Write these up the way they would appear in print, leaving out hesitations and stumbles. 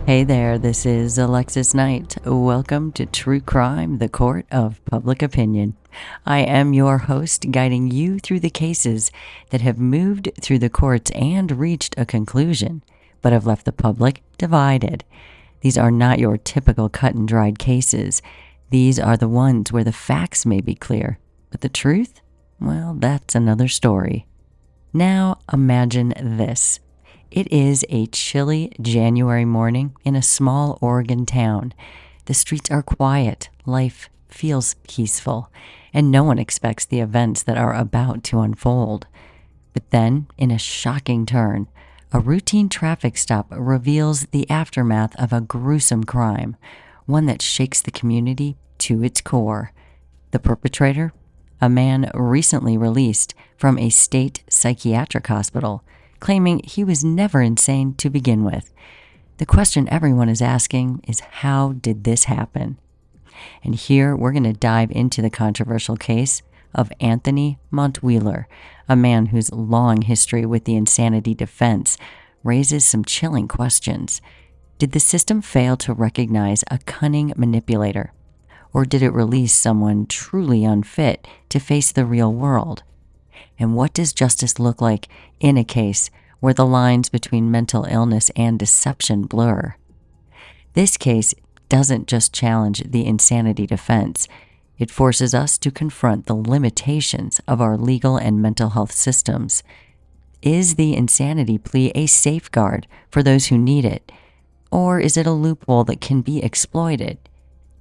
Hey there, this is Alexis Knight. Welcome to True Crime, the Court of Public Opinion. I am your host, guiding you through the cases that have moved through the courts and reached a conclusion, but have left the public divided. These are not your typical cut and dried cases. These are the ones where the facts may be clear, but the truth? Well, that's another story. Now imagine this. It is a chilly January morning in a small Oregon town. The streets are quiet, life feels peaceful, and no one expects the events that are about to unfold. But then, in a shocking turn, a routine traffic stop reveals the aftermath of a gruesome crime, one that shakes the community to its core. The perpetrator? A man recently released from a state psychiatric hospital, claiming he was never insane to begin with. The question everyone is asking is, how did this happen? And here we're going to dive into the controversial case of Anthony Montwheeler, a man whose long history with the insanity defense raises some chilling questions. Did the system fail to recognize a cunning manipulator? Or did it release someone truly unfit to face the real world? And what does justice look like in a case where the lines between mental illness and deception blur? This case doesn't just challenge the insanity defense. It forces us to confront the limitations of our legal and mental health systems. Is the insanity plea a safeguard for those who need it? Or is it a loophole that can be exploited?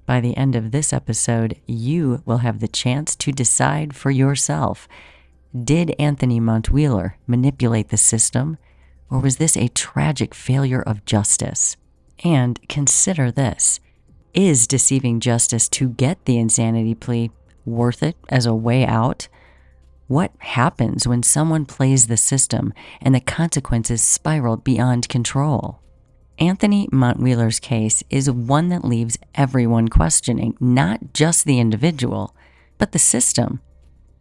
By the end of this episode, you will have the chance to decide for yourself. Did Anthony Montwheeler manipulate the system, or was this a tragic failure of justice? And consider this. Is deceiving justice to get the insanity plea worth it as a way out? What happens when someone plays the system and the consequences spiral beyond control? Anthony Montwheeler's case is one that leaves everyone questioning not just the individual, but the system.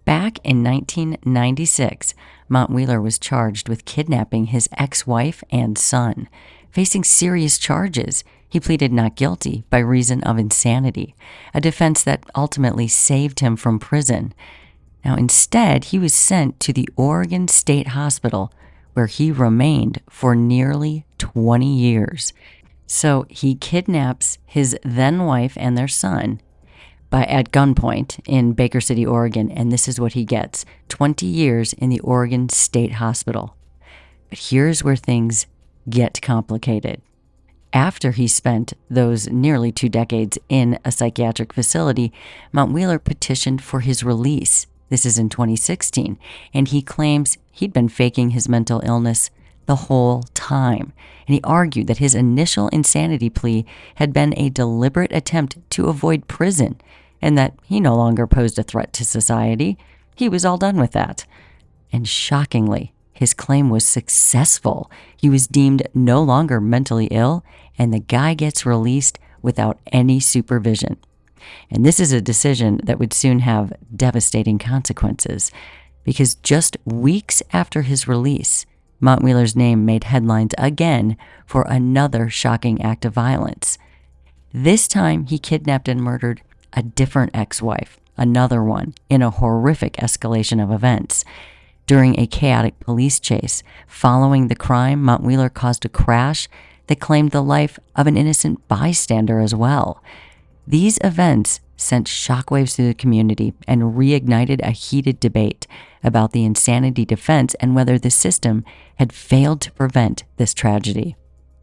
Back in 1996, Montwheeler was charged with kidnapping his ex-wife and son. Facing serious charges, he pleaded not guilty by reason of insanity, a defense that ultimately saved him from prison. Now, instead, he was sent to the Oregon State Hospital, where he remained for nearly 20 years. So he kidnaps his then wife and their son at gunpoint in Baker City, Oregon, and this is what he gets: 20 years in the Oregon State Hospital. But here's where things get complicated. After he spent those nearly 2 decades in a psychiatric facility, Montwheeler petitioned for his release. This is in 2016, and he claims he'd been faking his mental illness the whole time. And he argued that his initial insanity plea had been a deliberate attempt to avoid prison, and that he no longer posed a threat to society. He was all done with that. And shockingly, his claim was successful. He was deemed no longer mentally ill, and the guy gets released without any supervision. And this is a decision that would soon have devastating consequences, because just weeks after his release, Montwheeler's name made headlines again for another shocking act of violence. This time, he kidnapped and murdered a different ex-wife, another one, in a horrific escalation of events. During a chaotic police chase following the crime, Montwheeler caused a crash that claimed the life of an innocent bystander as well. These events sent shockwaves through the community and reignited a heated debate about the insanity defense and whether the system had failed to prevent this tragedy.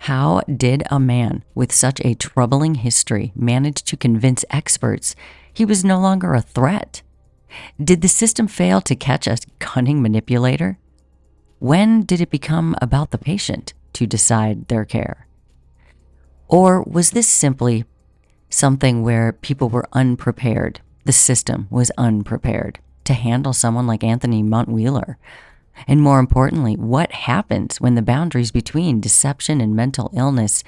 How did a man with such a troubling history manage to convince experts he was no longer a threat? Did the system fail to catch a cunning manipulator? When did it become about the patient to decide their care? Or was this simply something where people were unprepared? The system was unprepared to handle someone like Anthony Montwheeler. And more importantly, what happens when the boundaries between deception and mental illness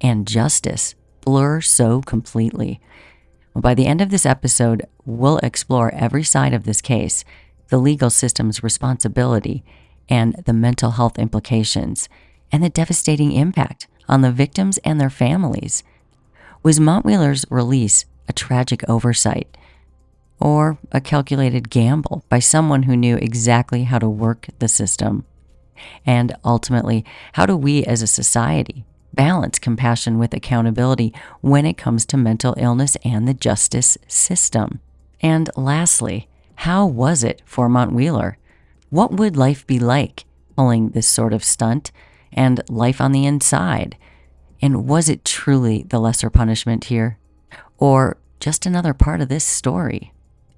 and justice blur so completely? Well, by the end of this episode, we'll explore every side of this case, the legal system's responsibility, and the mental health implications, and the devastating impact on the victims and their families. Was Montwheeler's release a tragic oversight, or a calculated gamble by someone who knew exactly how to work the system? And ultimately, how do we as a society balance compassion with accountability when it comes to mental illness and the justice system? And lastly, how was it for Montwheeler? What would life be like pulling this sort of stunt, and life on the inside? And was it truly the lesser punishment here, or just another part of this story?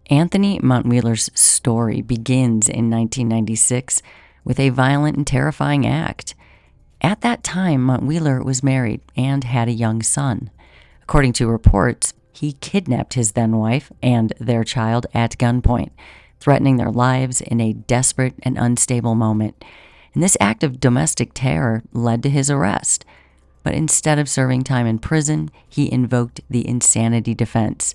Anthony Montwheeler's story begins in 1996 with a violent and terrifying act. At that time, Montwheeler was married and had a young son. According to reports, he kidnapped his then-wife and their child at gunpoint, threatening their lives in a desperate and unstable moment. And this act of domestic terror led to his arrest. But instead of serving time in prison, he invoked the insanity defense.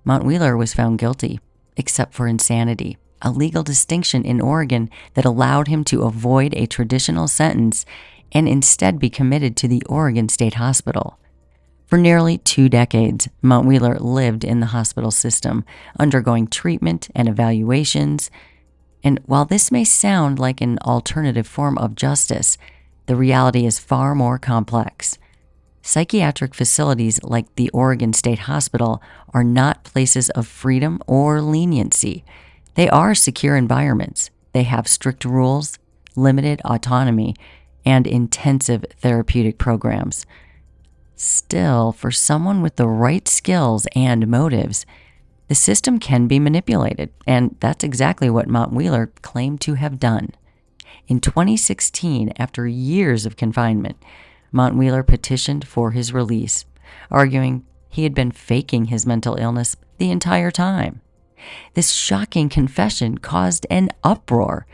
Montwheeler was found guilty, except for insanity, a legal distinction in Oregon that allowed him to avoid a traditional sentence and instead be committed to the Oregon State Hospital. For nearly 2 decades, Montwheeler lived in the hospital system, undergoing treatment and evaluations. And while this may sound like an alternative form of justice, the reality is far more complex. Psychiatric facilities like the Oregon State Hospital are not places of freedom or leniency. They are secure environments. They have strict rules, limited autonomy, and intensive therapeutic programs. Still, for someone with the right skills and motives, the system can be manipulated, and that's exactly what Montwheeler claimed to have done. In 2016, after years of confinement, Montwheeler petitioned for his release, arguing he had been faking his mental illness the entire time. This shocking confession caused an uproar,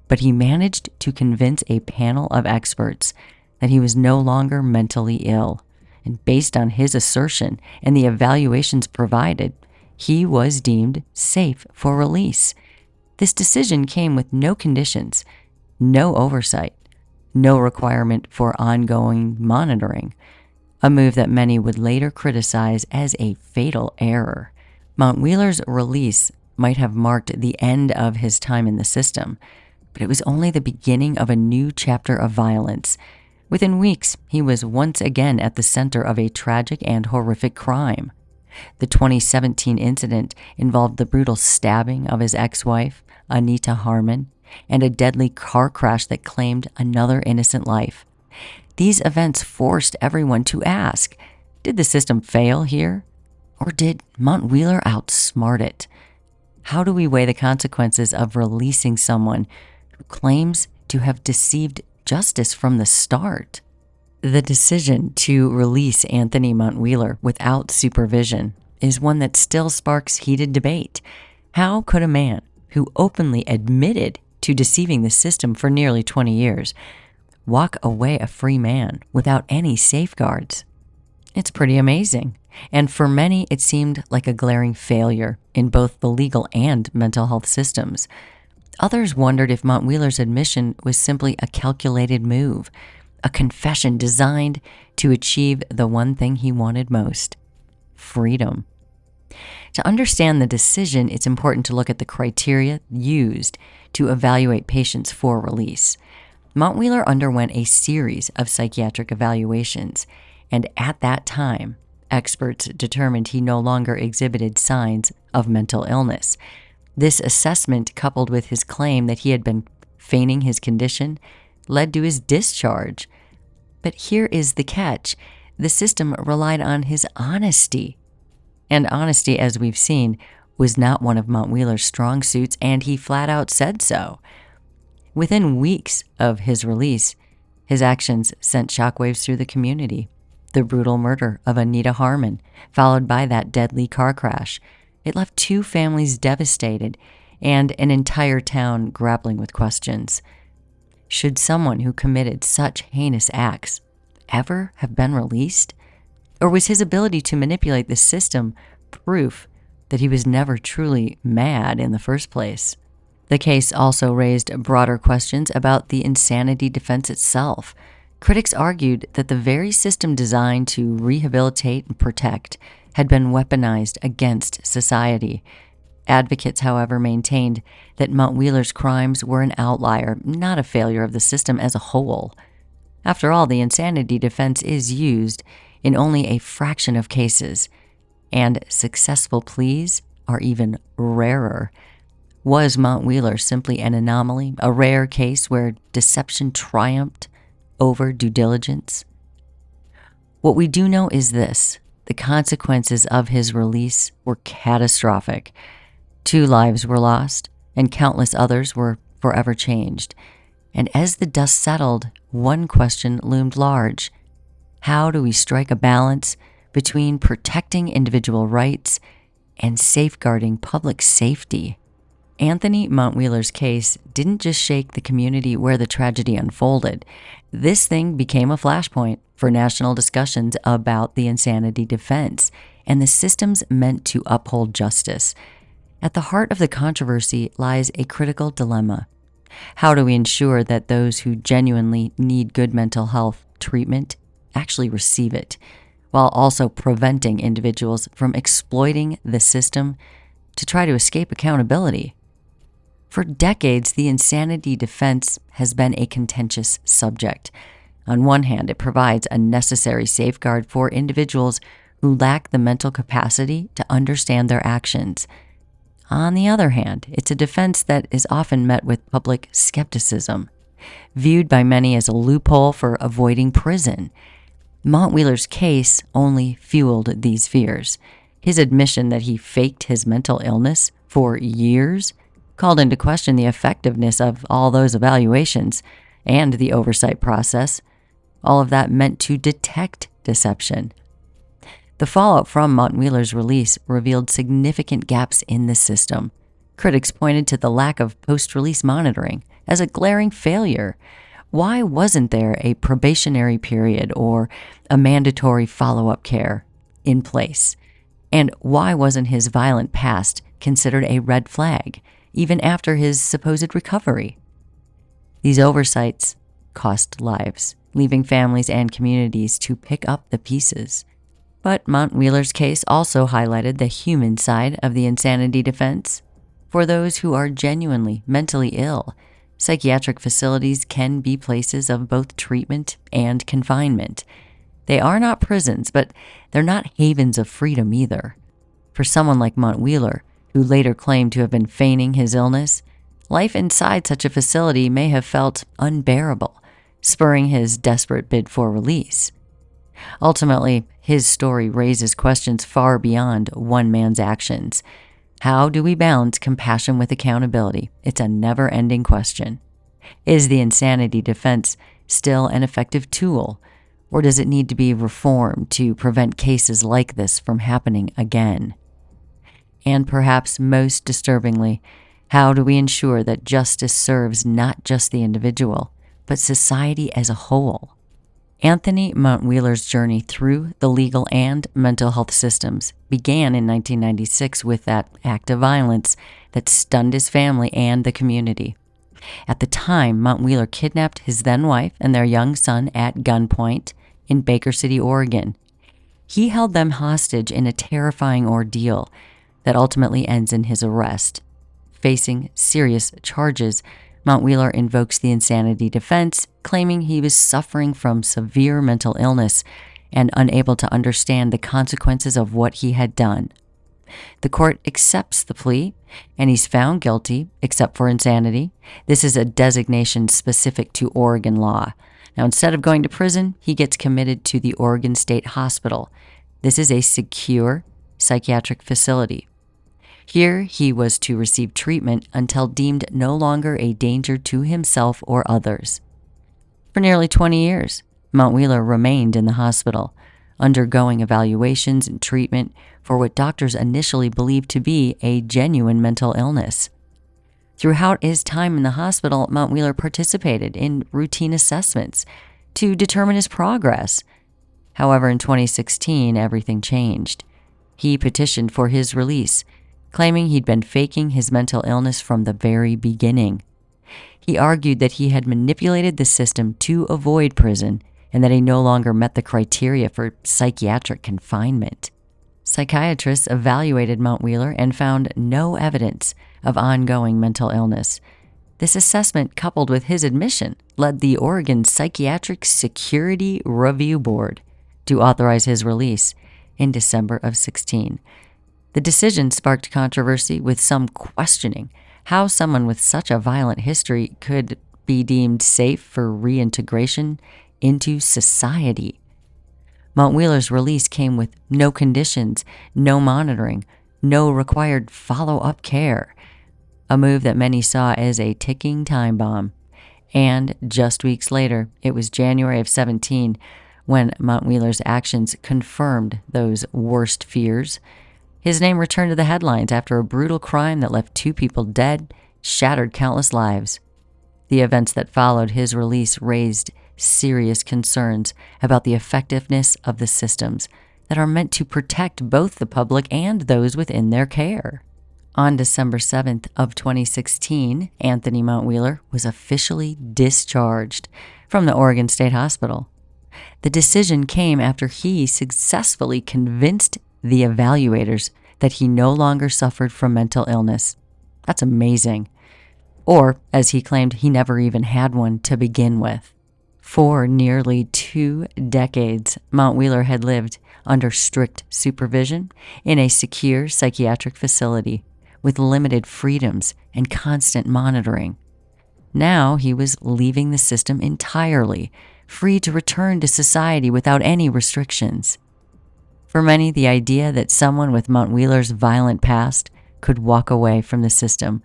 but he managed to convince a panel of experts that he was no longer mentally ill. And based on his assertion and the evaluations provided, he was deemed safe for release. This decision came with no conditions, no oversight, no requirement for ongoing monitoring, a move that many would later criticize as a fatal error. Montwheeler's release might have marked the end of his time in the system, but it was only the beginning of a new chapter of violence. Within weeks, he was once again at the center of a tragic and horrific crime. The 2017 incident involved the brutal stabbing of his ex-wife, Anita Harmon, and a deadly car crash that claimed another innocent life. These events forced everyone to ask, did the system fail here? Or did Montwheeler outsmart it? How do we weigh the consequences of releasing someone who claims to have deceived justice from the start? The decision to release Anthony Montwheeler without supervision is one that still sparks heated debate. How could a man who openly admitted to deceiving the system for nearly 20 years walk away a free man without any safeguards? It's pretty amazing. And for many, it seemed like a glaring failure in both the legal and mental health systems. Others wondered if Montwheeler's admission was simply a calculated move, a confession designed to achieve the one thing he wanted most: freedom. To understand the decision, it's important to look at the criteria used to evaluate patients for release. Montwheeler underwent a series of psychiatric evaluations, and at that time, experts determined he no longer exhibited signs of mental illness. This assessment, coupled with his claim that he had been feigning his condition, led to his discharge. But here is the catch. The system relied on his honesty. And honesty, as we've seen, was not one of Montwheeler's strong suits, and he flat out said so. Within weeks of his release, his actions sent shockwaves through the community. The brutal murder of Anita Harmon, followed by that deadly car crash. It left 2 families devastated and an entire town grappling with questions. Should someone who committed such heinous acts ever have been released? Or was his ability to manipulate the system proof that he was never truly mad in the first place? The case also raised broader questions about the insanity defense itself. Critics argued that the very system designed to rehabilitate and protect had been weaponized against society. Advocates, however, maintained that Montwheeler's crimes were an outlier, not a failure of the system as a whole. After all, the insanity defense is used in only a fraction of cases, and successful pleas are even rarer. Was Montwheeler simply an anomaly, a rare case where deception triumphed over due diligence? What we do know is this: the consequences of his release were catastrophic. 2 lives were lost, and countless others were forever changed. And as the dust settled, one question loomed large: how do we strike a balance between protecting individual rights and safeguarding public safety? Anthony Montwheeler's case didn't just shake the community where the tragedy unfolded. This thing became a flashpoint for national discussions about the insanity defense and the systems meant to uphold justice. At the heart of the controversy lies a critical dilemma. How do we ensure that those who genuinely need good mental health treatment actually receive it, while also preventing individuals from exploiting the system to try to escape accountability? For decades, the insanity defense has been a contentious subject. On one hand, it provides a necessary safeguard for individuals who lack the mental capacity to understand their actions. On the other hand, it's a defense that is often met with public skepticism, viewed by many as a loophole for avoiding prison. Montwheeler's case only fueled these fears. His admission that he faked his mental illness for years called into question the effectiveness of all those evaluations and the oversight process, all of that meant to detect deception. The fallout from Montwheeler's release revealed significant gaps in the system. Critics pointed to the lack of post-release monitoring as a glaring failure. Why wasn't there a probationary period or a mandatory follow-up care in place? And why wasn't his violent past considered a red flag, even after his supposed recovery? These oversights cost lives, leaving families and communities to pick up the pieces. But Montwheeler's case also highlighted the human side of the insanity defense. For those who are genuinely mentally ill, psychiatric facilities can be places of both treatment and confinement. They are not prisons, but they're not havens of freedom either. For someone like Montwheeler, who later claimed to have been feigning his illness, life inside such a facility may have felt unbearable, spurring his desperate bid for release. Ultimately, his story raises questions far beyond one man's actions. How do we balance compassion with accountability? It's a never-ending question. Is the insanity defense still an effective tool, or does it need to be reformed to prevent cases like this from happening again? And perhaps most disturbingly, how do we ensure that justice serves not just the individual, but society as a whole? Anthony Montwheeler's journey through the legal and mental health systems began in 1996 with that act of violence that stunned his family and the community. At the time, Montwheeler kidnapped his then-wife and their young son at gunpoint in Baker City, Oregon. He held them hostage in a terrifying ordeal that ultimately ends in his arrest. Facing serious charges, Montwheeler invokes the insanity defense, claiming he was suffering from severe mental illness and unable to understand the consequences of what he had done. The court accepts the plea, and he's found guilty, except for insanity. This is a designation specific to Oregon law. Now, instead of going to prison, he gets committed to the Oregon State Hospital. This is a secure psychiatric facility. Here, he was to receive treatment until deemed no longer a danger to himself or others. For nearly 20 years, Montwheeler remained in the hospital, undergoing evaluations and treatment for what doctors initially believed to be a genuine mental illness. Throughout his time in the hospital, Montwheeler participated in routine assessments to determine his progress. However, in 2016, everything changed. He petitioned for his release, claiming he'd been faking his mental illness from the very beginning. He argued that he had manipulated the system to avoid prison and that he no longer met the criteria for psychiatric confinement. Psychiatrists evaluated Montwheeler and found no evidence of ongoing mental illness. This assessment, coupled with his admission, led the Oregon Psychiatric Security Review Board to authorize his release in December of 16. The decision sparked controversy, with some questioning how someone with such a violent history could be deemed safe for reintegration into society. Montwheeler's release came with no conditions, no monitoring, no required follow-up care, a move that many saw as a ticking time bomb. And just weeks later, it was January of 17, when Montwheeler's actions confirmed those worst fears. His name returned to the headlines after a brutal crime that left 2 people dead, shattered countless lives. The events that followed his release raised serious concerns about the effectiveness of the systems that are meant to protect both the public and those within their care. On December 7th of 2016, Anthony Montwheeler was officially discharged from the Oregon State Hospital. The decision came after he successfully convinced the evaluators that he no longer suffered from mental illness. That's amazing. Or, as he claimed, he never even had one to begin with. For nearly 2 decades, Montwheeler had lived under strict supervision in a secure psychiatric facility with limited freedoms and constant monitoring. Now he was leaving the system entirely, free to return to society without any restrictions. For many, the idea that someone with Montwheeler's violent past could walk away from the system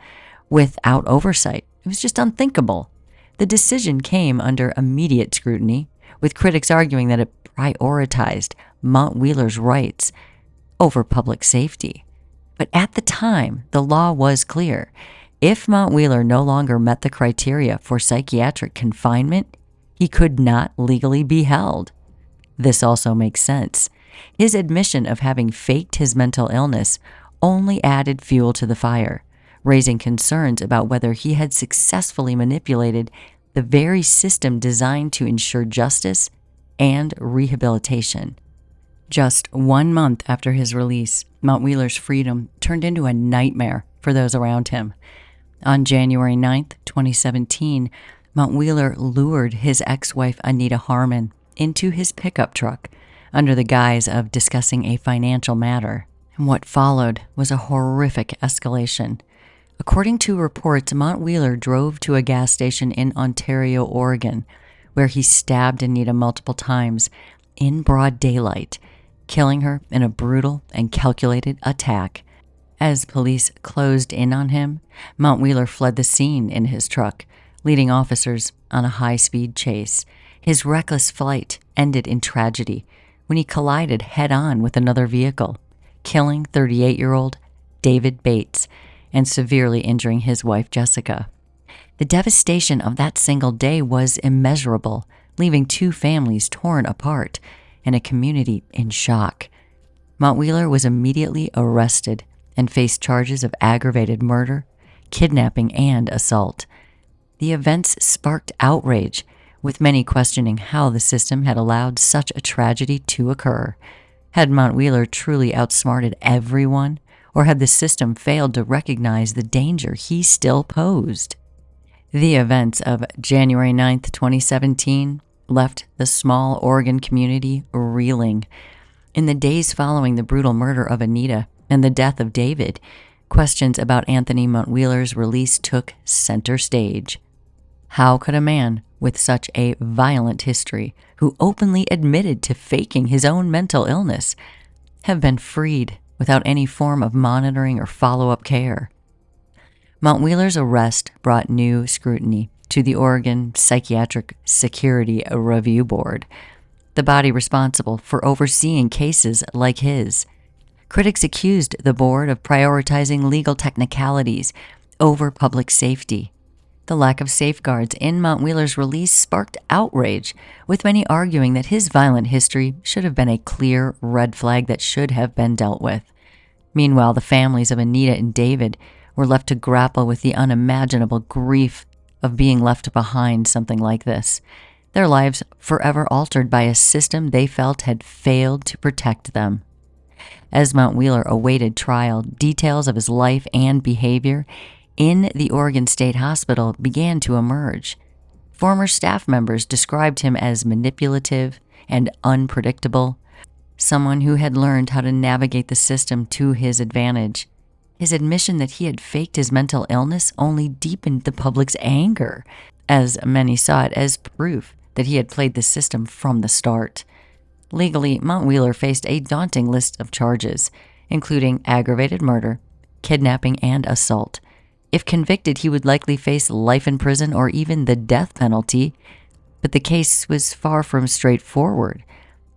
without oversight, it was just unthinkable. The decision came under immediate scrutiny, with critics arguing that it prioritized Montwheeler's rights over public safety. But at the time, the law was clear. If Montwheeler no longer met the criteria for psychiatric confinement, he could not legally be held. This also makes sense. His admission of having faked his mental illness only added fuel to the fire, raising concerns about whether he had successfully manipulated the very system designed to ensure justice and rehabilitation. Just 1 month after his release, Montwheeler's freedom turned into a nightmare for those around him. On January 9th, 2017, Montwheeler lured his ex-wife Anita Harmon into his pickup truck under the guise of discussing a financial matter. And what followed was a horrific escalation. According to reports, Montwheeler drove to a gas station in Ontario, Oregon, where he stabbed Anita multiple times in broad daylight, killing her in a brutal and calculated attack. As police closed in on him, Montwheeler fled the scene in his truck, leading officers on a high-speed chase. His reckless flight ended in tragedy when he collided head-on with another vehicle, killing 38-year-old David Bates and severely injuring his wife, Jessica. The devastation of that single day was immeasurable, leaving 2 families torn apart and a community in shock. Montwheeler was immediately arrested and faced charges of aggravated murder, kidnapping, and assault. The events sparked outrage, with many questioning how the system had allowed such a tragedy to occur. Had Montwheeler truly outsmarted everyone, or had the system failed to recognize the danger he still posed? The events of January 9th, 2017 left the small Oregon community reeling. In the days following the brutal murder of Anita and the death of David, questions about Anthony Montwheeler's release took center stage. How could a man with such a violent history, who openly admitted to faking his own mental illness, have been freed without any form of monitoring or follow-up care? Montwheeler's arrest brought new scrutiny to the Oregon Psychiatric Security Review Board, the body responsible for overseeing cases like his. Critics accused the board of prioritizing legal technicalities over public safety. The lack of safeguards in Montwheeler's release sparked outrage, with many arguing that his violent history should have been a clear red flag that should have been dealt with. Meanwhile, the families of Anita and David were left to grapple with the unimaginable grief of being left behind something like this. their lives forever altered by a system they felt had failed to protect them. As Montwheeler awaited trial, details of his life and behavior in the Oregon State Hospital began to emerge. Former staff members described him as manipulative and unpredictable, someone who had learned how to navigate the system to his advantage. His admission that he had faked his mental illness only deepened the public's anger, as many saw it as proof that he had played the system from the start. Legally, Montwheeler faced a daunting list of charges, including aggravated murder, kidnapping, and assault. If convicted, he would likely face life in prison or even the death penalty, but the case was far from straightforward.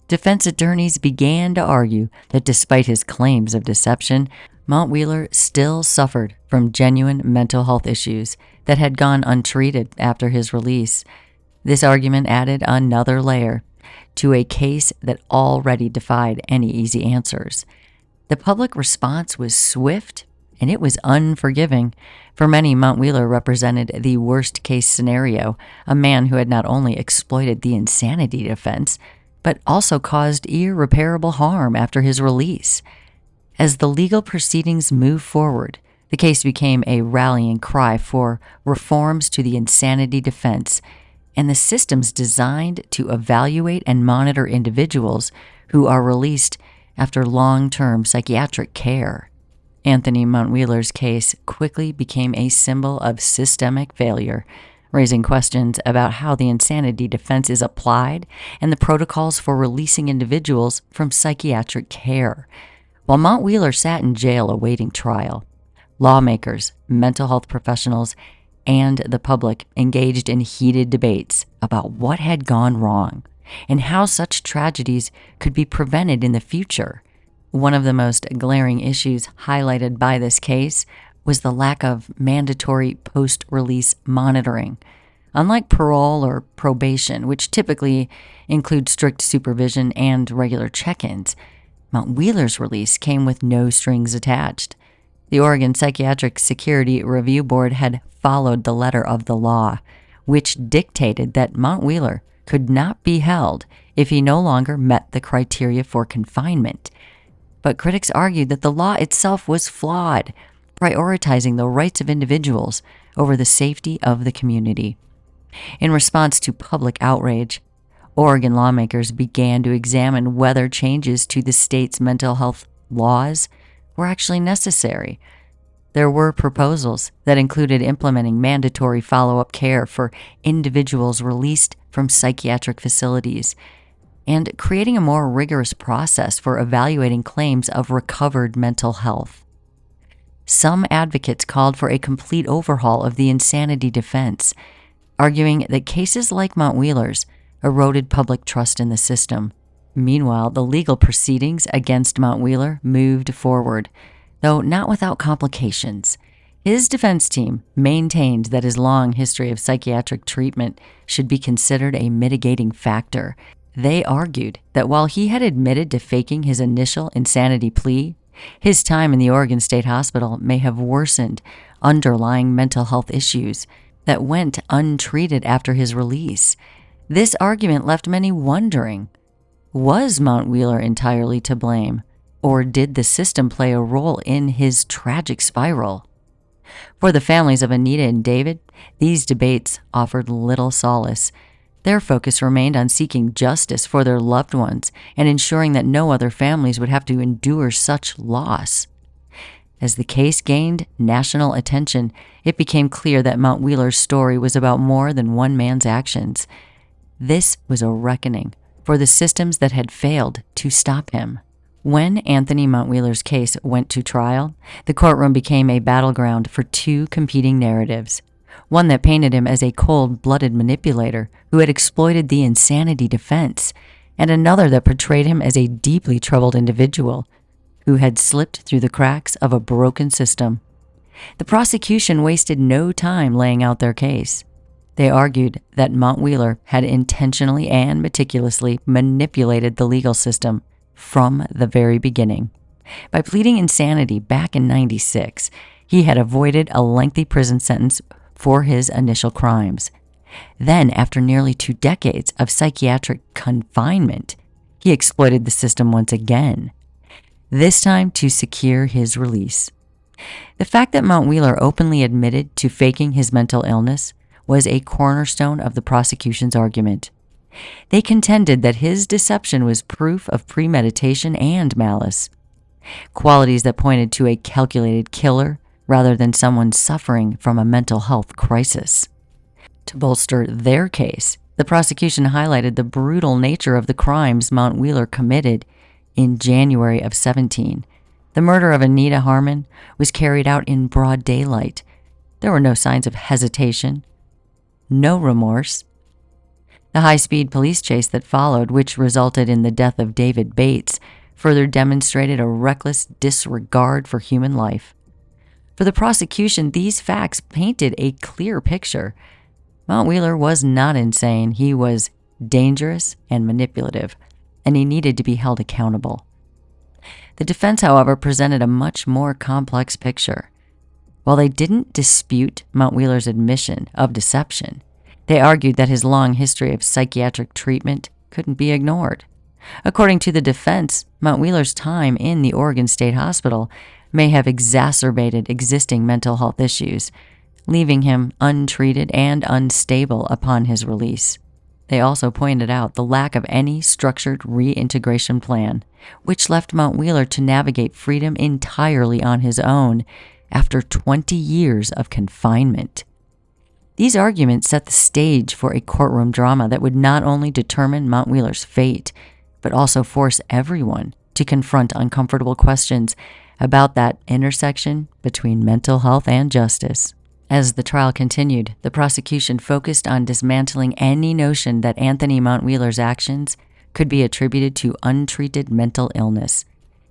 Defense attorneys began to argue that despite his claims of deception, Montwheeler still suffered from genuine mental health issues that had gone untreated after his release. This argument added another layer to a case that already defied any easy answers. The public response was swift and it was unforgiving. For many, Montwheeler represented the worst-case scenario, a man who had not only exploited the insanity defense, but also caused irreparable harm after his release. As the legal proceedings moved forward, the case became a rallying cry for reforms to the insanity defense and the systems designed to evaluate and monitor individuals who are released after long-term psychiatric care. Anthony Montwheeler's case quickly became a symbol of systemic failure, raising questions about how the insanity defense is applied and the protocols for releasing individuals from psychiatric care. While Montwheeler sat in jail awaiting trial, lawmakers, mental health professionals, and the public engaged in heated debates about what had gone wrong and how such tragedies could be prevented in the future. One of the most glaring issues highlighted by this case was the lack of mandatory post-release monitoring. Unlike parole or probation, which typically include strict supervision and regular check-ins, Montwheeler's release came with no strings attached. The Oregon Psychiatric Security Review Board had followed the letter of the law, which dictated that Montwheeler could not be held if he no longer met the criteria for confinement. But critics argued that the law itself was flawed, prioritizing the rights of individuals over the safety of the community. In response to public outrage, Oregon lawmakers began to examine whether changes to the state's mental health laws were actually necessary. There were proposals that included implementing mandatory follow-up care for individuals released from psychiatric facilities and creating a more rigorous process for evaluating claims of recovered mental health. Some advocates called for a complete overhaul of the insanity defense, arguing that cases like Montwheeler's eroded public trust in the system. Meanwhile, the legal proceedings against Montwheeler moved forward, though not without complications. His defense team maintained that his long history of psychiatric treatment should be considered a mitigating factor. They argued that while he had admitted to faking his initial insanity plea, his time in the Oregon State Hospital may have worsened underlying mental health issues that went untreated after his release. This argument left many wondering, was Montwheeler entirely to blame, or did the system play a role in his tragic spiral? For the families of Anita and David, these debates offered little solace. Their focus remained on seeking justice for their loved ones and ensuring that no other families would have to endure such loss. As the case gained national attention, it became clear that Montwheeler's story was about more than one man's actions. This was a reckoning for the systems that had failed to stop him. When Anthony Montwheeler's case went to trial, the courtroom became a battleground for two competing narratives. One that painted him as a cold-blooded manipulator who had exploited the insanity defense, and another that portrayed him as a deeply troubled individual who had slipped through the cracks of a broken system. The prosecution wasted no time laying out their case. They argued that Montwheeler had intentionally and meticulously manipulated the legal system from the very beginning. By pleading insanity back in '96, he had avoided a lengthy prison sentence for his initial crimes. Then, after nearly 2 decades of psychiatric confinement, he exploited the system once again, this time to secure his release. The fact that Montwheeler openly admitted to faking his mental illness was a cornerstone of the prosecution's argument. They contended that his deception was proof of premeditation and malice, qualities that pointed to a calculated killer rather than someone suffering from a mental health crisis. To bolster their case, the prosecution highlighted the brutal nature of the crimes Montwheeler committed in January of 17. The murder of Anita Harmon was carried out in broad daylight. There were no signs of hesitation, no remorse. The high-speed police chase that followed, which resulted in the death of David Bates, further demonstrated a reckless disregard for human life. For the prosecution, these facts painted a clear picture. Montwheeler was not insane. He was dangerous and manipulative, and he needed to be held accountable. The defense, however, presented a much more complex picture. While they didn't dispute Montwheeler's admission of deception, they argued that his long history of psychiatric treatment couldn't be ignored. According to the defense, Montwheeler's time in the Oregon State Hospital may have exacerbated existing mental health issues, leaving him untreated and unstable upon his release. They also pointed out the lack of any structured reintegration plan, which left Montwheeler to navigate freedom entirely on his own after 20 years of confinement. These arguments set the stage for a courtroom drama that would not only determine Montwheeler's fate, but also force everyone to confront uncomfortable questions about that intersection between mental health and justice. As the trial continued, the prosecution focused on dismantling any notion that Anthony Montwheeler's actions could be attributed to untreated mental illness.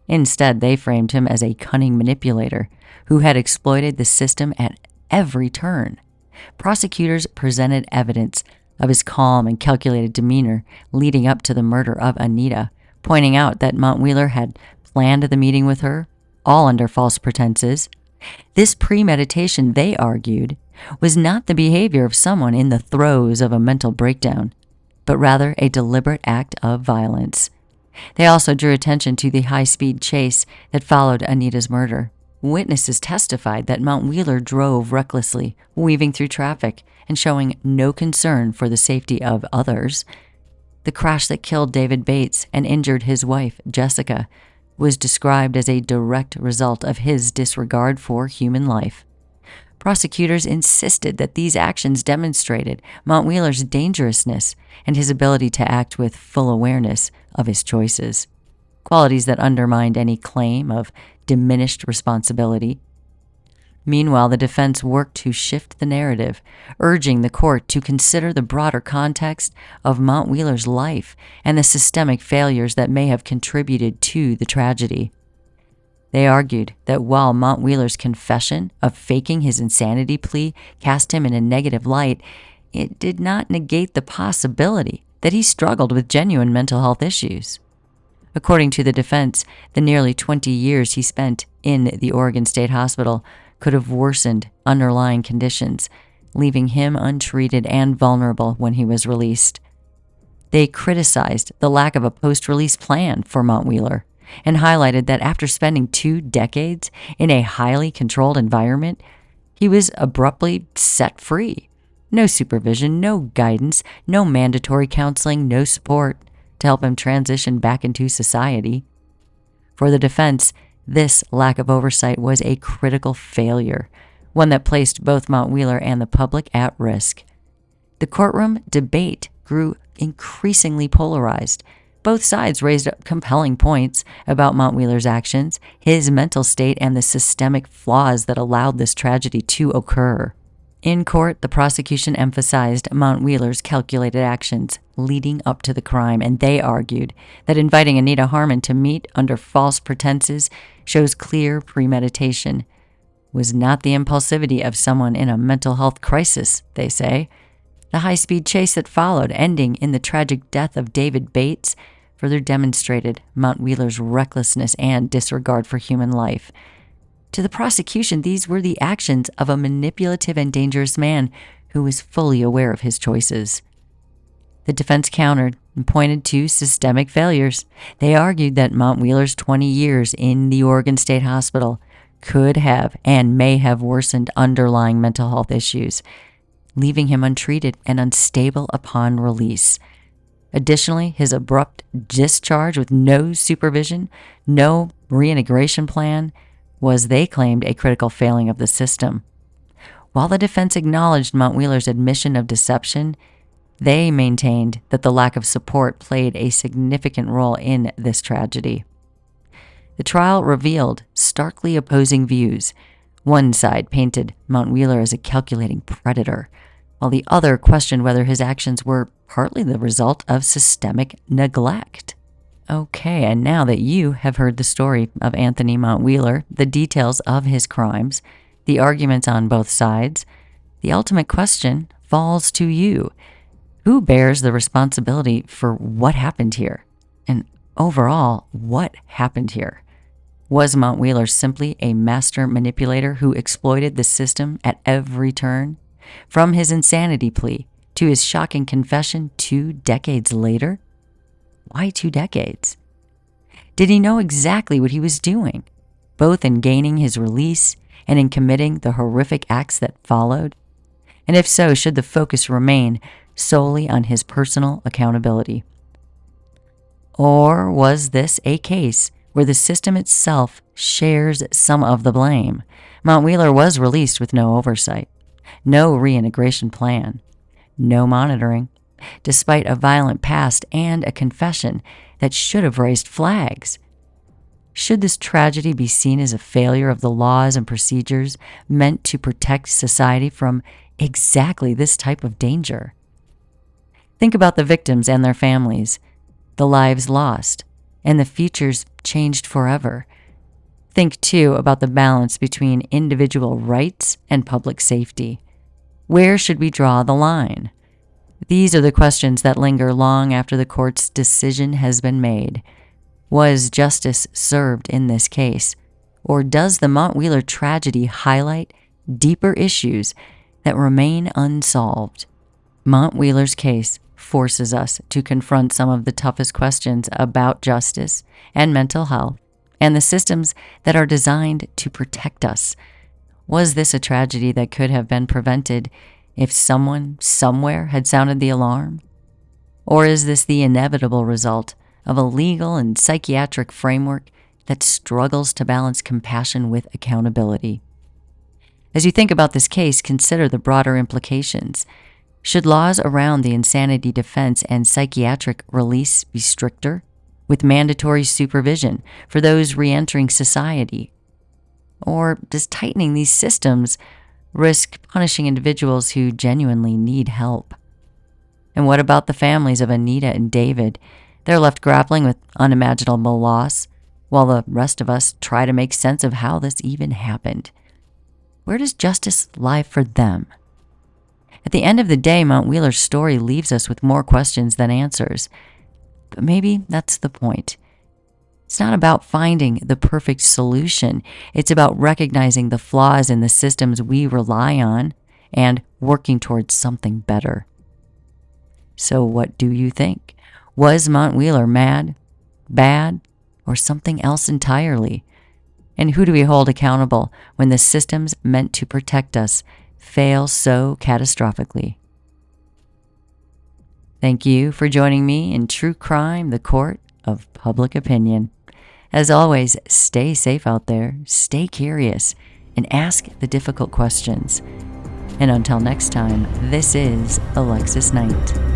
Instead, they framed him as a cunning manipulator who had exploited the system at every turn. Prosecutors presented evidence of his calm and calculated demeanor leading up to the murder of Anita, pointing out that Montwheeler had planned the meeting with her, all under false pretenses. This premeditation, they argued, was not the behavior of someone in the throes of a mental breakdown, but rather a deliberate act of violence. They also drew attention to the high-speed chase that followed Anita's murder. Witnesses testified that Montwheeler drove recklessly, weaving through traffic and showing no concern for the safety of others. The crash that killed David Bates and injured his wife, Jessica, was described as a direct result of his disregard for human life. Prosecutors insisted that these actions demonstrated Montwheeler's dangerousness and his ability to act with full awareness of his choices, qualities that undermined any claim of diminished responsibility. Meanwhile, the defense worked to shift the narrative, urging the court to consider the broader context of Montwheeler's life and the systemic failures that may have contributed to the tragedy. They argued that while Montwheeler's confession of faking his insanity plea cast him in a negative light, it did not negate the possibility that he struggled with genuine mental health issues. According to the defense, the nearly 20 years he spent in the Oregon State Hospital could have worsened underlying conditions, leaving him untreated and vulnerable when he was released. They criticized the lack of a post-release plan for Montwheeler and highlighted that after spending 2 decades in a highly controlled environment, he was abruptly set free. No supervision, no guidance, no mandatory counseling, no support to help him transition back into society. For the defense, this lack of oversight was a critical failure, one that placed both Montwheeler and the public at risk. The courtroom debate grew increasingly polarized. Both sides raised compelling points about Montwheeler's actions, his mental state, and the systemic flaws that allowed this tragedy to occur. In court, the prosecution emphasized Montwheeler's calculated actions leading up to the crime, and they argued that inviting Anita Harmon to meet under false pretenses shows clear premeditation. Was not the impulsivity of someone in a mental health crisis, they say. The high-speed chase that followed, ending in the tragic death of David Bates, further demonstrated Montwheeler's recklessness and disregard for human life. To the prosecution, these were the actions of a manipulative and dangerous man who was fully aware of his choices. The defense countered and pointed to systemic failures. They argued that Montwheeler's 20 years in the Oregon State Hospital could have and may have worsened underlying mental health issues, leaving him untreated and unstable upon release. Additionally, his abrupt discharge with no supervision, no reintegration plan, was, they claimed, a critical failing of the system. While the defense acknowledged Montwheeler's admission of deception, they maintained that the lack of support played a significant role in this tragedy. The trial revealed starkly opposing views. One side painted Montwheeler as a calculating predator, while the other questioned whether his actions were partly the result of systemic neglect. Okay, and now that you have heard the story of Anthony Montwheeler, the details of his crimes, the arguments on both sides, the ultimate question falls to you. Who bears the responsibility for what happened here? And overall, what happened here? Was Montwheeler simply a master manipulator who exploited the system at every turn? From his insanity plea to his shocking confession 2 decades later? Why 2 decades? Did he know exactly what he was doing, both in gaining his release and in committing the horrific acts that followed? And if so, should the focus remain solely on his personal accountability? Or was this a case where the system itself shares some of the blame? Montwheeler was released with no oversight, no reintegration plan, no monitoring, despite a violent past and a confession that should have raised flags. Should this tragedy be seen as a failure of the laws and procedures meant to protect society from exactly this type of danger? Think about the victims and their families, the lives lost, and the futures changed forever. Think, too, about the balance between individual rights and public safety. Where should we draw the line? These are the questions that linger long after the court's decision has been made. Was justice served in this case? Or does the Montwheeler tragedy highlight deeper issues that remain unsolved? Montwheeler's case forces us to confront some of the toughest questions about justice and mental health and the systems that are designed to protect us. Was this a tragedy that could have been prevented if someone somewhere had sounded the alarm? Or is this the inevitable result of a legal and psychiatric framework that struggles to balance compassion with accountability? As you think about this case, consider the broader implications. Should laws around the insanity defense and psychiatric release be stricter, with mandatory supervision for those re-entering society? Or does tightening these systems risk punishing individuals who genuinely need help? And what about the families of Anita and David? They're left grappling with unimaginable loss, while the rest of us try to make sense of how this even happened. Where does justice lie for them? At the end of the day, Montwheeler's story leaves us with more questions than answers. But maybe that's the point. It's not about finding the perfect solution. It's about recognizing the flaws in the systems we rely on and working towards something better. So what do you think? Was Montwheeler mad, bad, or something else entirely? And who do we hold accountable when the systems meant to protect us fail so catastrophically? Thank you for joining me in True Crime, the Court of Public Opinion. As always, stay safe out there, stay curious, and ask the difficult questions. And until next time, this is Alexis Knight.